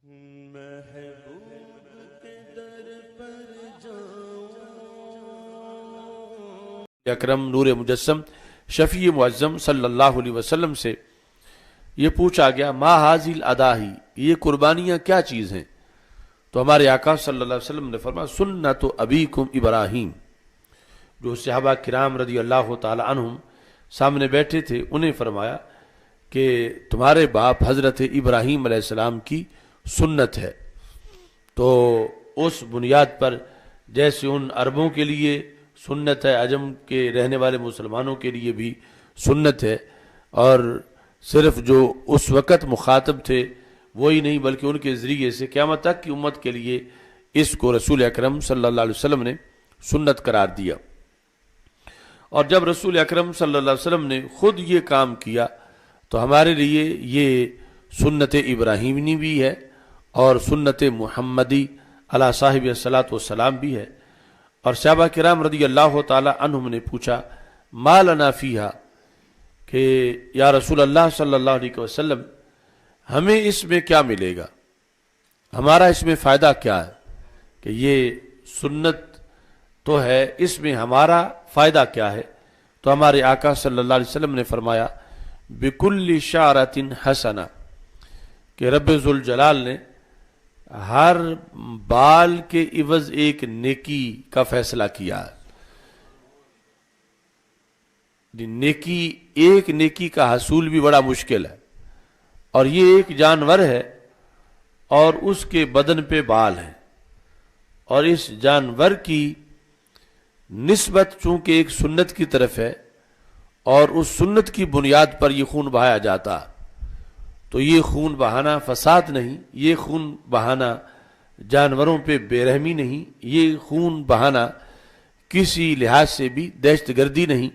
محبوب کے در پر جاؤں. اکرم نور مجسم شفیع معظم صلی اللہ علیہ وسلم سے یہ پوچھا گیا ما حاضل اداہی، یہ قربانیاں کیا چیز ہیں؟ تو ہمارے آقا صلی اللہ علیہ وسلم نے فرمایا سنت ابیکم ابراہیم. جو صحابہ کرام رضی اللہ تعالی عنہم سامنے بیٹھے تھے انہیں فرمایا کہ تمہارے باپ حضرت ابراہیم علیہ السلام کی سنت ہے. تو اس بنیاد پر جیسے ان عربوں کے لیے سنت ہے، عجم کے رہنے والے مسلمانوں کے لیے بھی سنت ہے، اور صرف جو اس وقت مخاطب تھے وہی نہیں بلکہ ان کے ذریعے سے قیامت تک کی امت کے لیے اس کو رسول اکرم صلی اللہ علیہ وسلم نے سنت قرار دیا. اور جب رسول اکرم صلی اللہ علیہ وسلم نے خود یہ کام کیا تو ہمارے لیے یہ سنت ابراہیمی بھی ہے اور سنت محمدی علی صاحب الصلاۃ والسلام بھی ہے. اور صحابہ کرام رضی اللہ تعالی عنہم نے پوچھا ما لنا فیہا، کہ یا رسول اللہ صلی اللہ علیہ وسلم ہمیں اس میں کیا ملے گا، ہمارا اس میں فائدہ کیا ہے، کہ یہ سنت تو ہے اس میں ہمارا فائدہ کیا ہے؟ تو ہمارے آقا صلی اللہ علیہ وسلم نے فرمایا بکل شعرۃ حسنہ، کہ رب ذوالجلال نے ہر بال کے عوض ایک نیکی کا فیصلہ کیا ہے. نیکی، ایک نیکی کا حصول بھی بڑا مشکل ہے، اور یہ ایک جانور ہے اور اس کے بدن پہ بال ہیں، اور اس جانور کی نسبت چونکہ ایک سنت کی طرف ہے اور اس سنت کی بنیاد پر یہ خون بہایا جاتا، تو یہ خون بہانا فساد نہیں، یہ خون بہانا جانوروں پہ بے رحمی نہیں، یہ خون بہانا کسی لحاظ سے بھی دہشت گردی نہیں،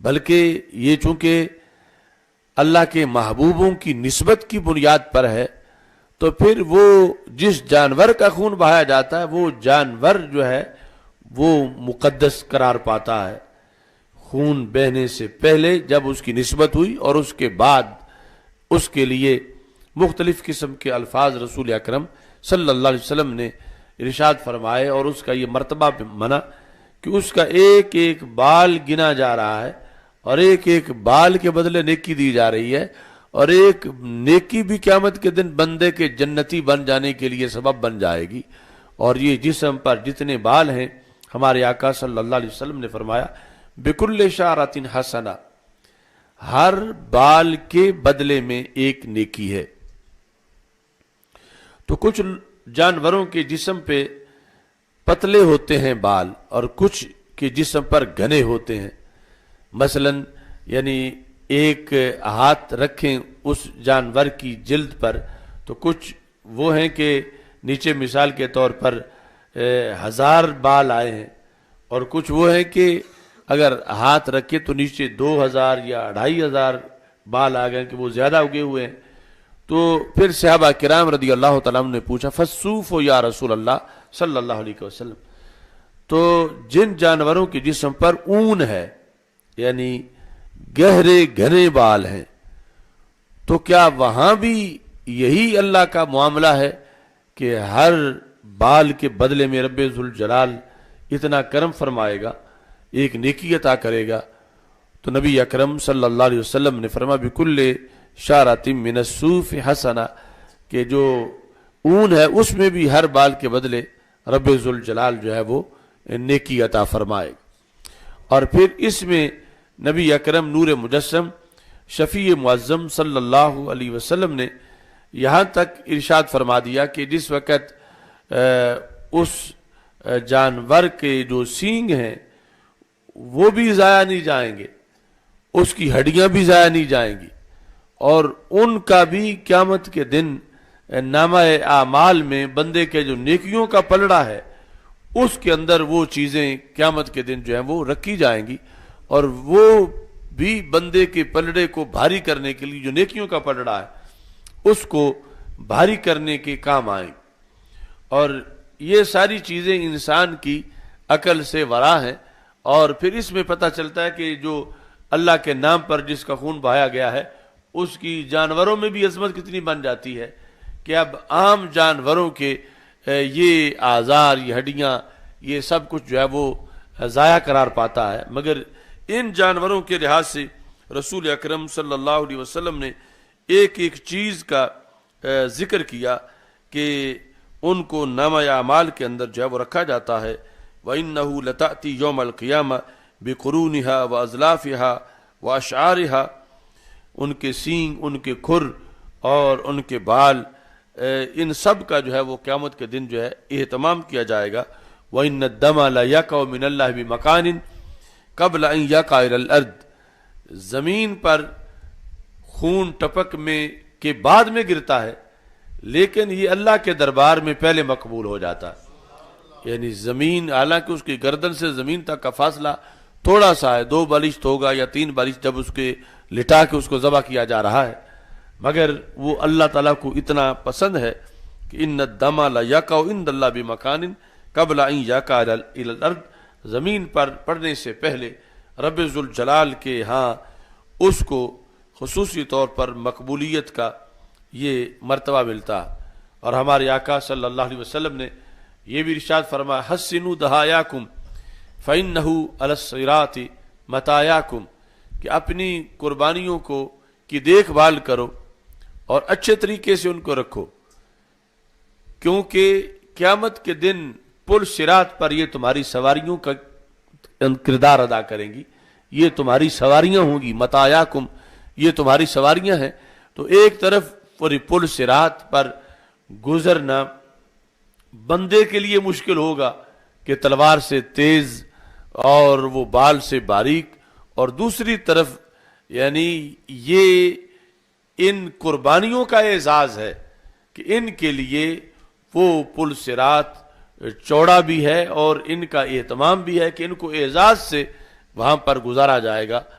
بلکہ یہ چونکہ اللہ کے محبوبوں کی نسبت کی بنیاد پر ہے تو پھر وہ جس جانور کا خون بہایا جاتا ہے وہ جانور جو ہے وہ مقدس قرار پاتا ہے. خون بہنے سے پہلے جب اس کی نسبت ہوئی اور اس کے بعد اس کے لیے مختلف قسم کے الفاظ رسول اکرم صلی اللہ علیہ وسلم نے ارشاد فرمائے اور اس کا یہ مرتبہ منا کہ اس کا ایک ایک بال گنا جا رہا ہے اور ایک ایک بال کے بدلے نیکی دی جا رہی ہے، اور ایک نیکی بھی قیامت کے دن بندے کے جنتی بن جانے کے لیے سبب بن جائے گی. اور یہ جسم پر جتنے بال ہیں ہمارے آقا صلی اللہ علیہ وسلم نے فرمایا بکل شعرۃ حسنہ، ہر بال کے بدلے میں ایک نیکی ہے. تو کچھ جانوروں کے جسم پہ پتلے ہوتے ہیں بال اور کچھ کے جسم پر گھنے ہوتے ہیں. مثلا یعنی ایک ہاتھ رکھیں اس جانور کی جلد پر تو کچھ وہ ہیں کہ نیچے مثال کے طور پر 1000 بال آئے ہیں، اور کچھ وہ ہیں کہ اگر ہاتھ رکھے تو نیچے 2000 یا 2500 بال آ گئے کہ وہ زیادہ اگے ہوئے ہیں. تو پھر صحابہ کرام رضی اللہ تعالیٰ عنہ نے پوچھا فالصوف یا رسول اللہ صلی اللہ علیہ وسلم، تو جن جانوروں کے جسم پر اون ہے یعنی گہرے گھنے بال ہیں تو کیا وہاں بھی یہی اللہ کا معاملہ ہے کہ ہر بال کے بدلے میں رب ذوالجلال اتنا کرم فرمائے گا، ایک نیکی عطا کرے گا؟ تو نبی اکرم صلی اللہ علیہ وسلم نے فرمایا بکل شعرۃ من الصوف حسنہ، کہ جو اون ہے اس میں بھی ہر بال کے بدلے رب ذوالجلال جو ہے وہ نیکی عطا فرمائے گا. اور پھر اس میں نبی اکرم نور مجسم شفیع معظم صلی اللہ علیہ وسلم نے یہاں تک ارشاد فرما دیا کہ جس وقت اس جانور کے جو سینگ ہیں وہ بھی ضائع نہیں جائیں گے، اس کی ہڈیاں بھی ضائع نہیں جائیں گی، اور ان کا بھی قیامت کے دن نامہ اعمال میں بندے کے جو نیکیوں کا پلڑا ہے اس کے اندر وہ چیزیں قیامت کے دن جو ہیں وہ رکھی جائیں گی، اور وہ بھی بندے کے پلڑے کو بھاری کرنے کے لیے جو نیکیوں کا پلڑا ہے اس کو بھاری کرنے کے کام آئیں. اور یہ ساری چیزیں انسان کی عقل سے ورا ہیں، اور پھر اس میں پتہ چلتا ہے کہ جو اللہ کے نام پر جس کا خون بہایا گیا ہے اس کی جانوروں میں بھی عظمت کتنی بن جاتی ہے کہ اب عام جانوروں کے یہ آزار، یہ ہڈیاں، یہ سب کچھ جو ہے وہ ضائع قرار پاتا ہے، مگر ان جانوروں کے لحاظ سے رسول اکرم صلی اللہ علیہ وسلم نے ایک ایک چیز کا ذکر کیا کہ ان کو نامہ اعمال کے اندر جو ہے وہ رکھا جاتا ہے۔ وَإِنَّهُ لَتَأْتِي يَوْمَ الْقِيَامَةِ بِقُرُونِهَا وَأَزْلَافِهَا وَأَشْعَارِهَا، ان کے سینگ، ان کے کھر اور ان کے بال، ان سب کا جو ہے وہ قیامت کے دن جو ہے اہتمام کیا جائے گا۔ وَإِنَّ الدَّمَ لَيَقَعُ مِنَ اللَّهِ بِمَكَانٍ قَبْلَ أَن يَقَعَ إِلَى الْأَرْضِ، زمین پر خون ٹپک میں کے بعد میں گرتا ہے، لیکن یہ اللہ کے دربار میں پہلے مقبول ہو جاتا ہے۔ یعنی زمین، حالانکہ اس کی گردن سے زمین تک کا فاصلہ تھوڑا سا ہے، 2 بالشت ہوگا یا 3 بالشت، جب اس کے لٹا کے اس کو ذبح کیا جا رہا ہے، مگر وہ اللہ تعالیٰ کو اتنا پسند ہے کہ ان الدم لیقع عند اللہ بمکان قبل ان یقع الی الارض، زمین پر پڑنے سے پہلے رب ذوالجلال کے ہاں اس کو خصوصی طور پر مقبولیت کا یہ مرتبہ ملتا۔ اور ہمارے آقا صلی اللہ علیہ وسلم نے یہ بھی ارشاد فرمایا، حسنوا دہایاکم فإنہ علی الصراط متاعکم، کہ اپنی قربانیوں کی دیکھ بھال کرو اور اچھے طریقے سے ان کو رکھو، کیونکہ قیامت کے دن پل صراط پر یہ تمہاری سواریوں کا کردار ادا کریں گی، یہ تمہاری سواریاں ہوں گی، متاعکم یہ تمہاری سواریاں ہیں۔ تو ایک طرف پوری پل صراط پر گزرنا بندے کے لیے مشکل ہوگا کہ تلوار سے تیز اور وہ بال سے باریک، اور دوسری طرف یعنی یہ ان قربانیوں کا اعزاز ہے کہ ان کے لیے وہ پل صراط چوڑا بھی ہے اور ان کا اہتمام بھی ہے کہ ان کو اعزاز سے وہاں پر گزارا جائے گا۔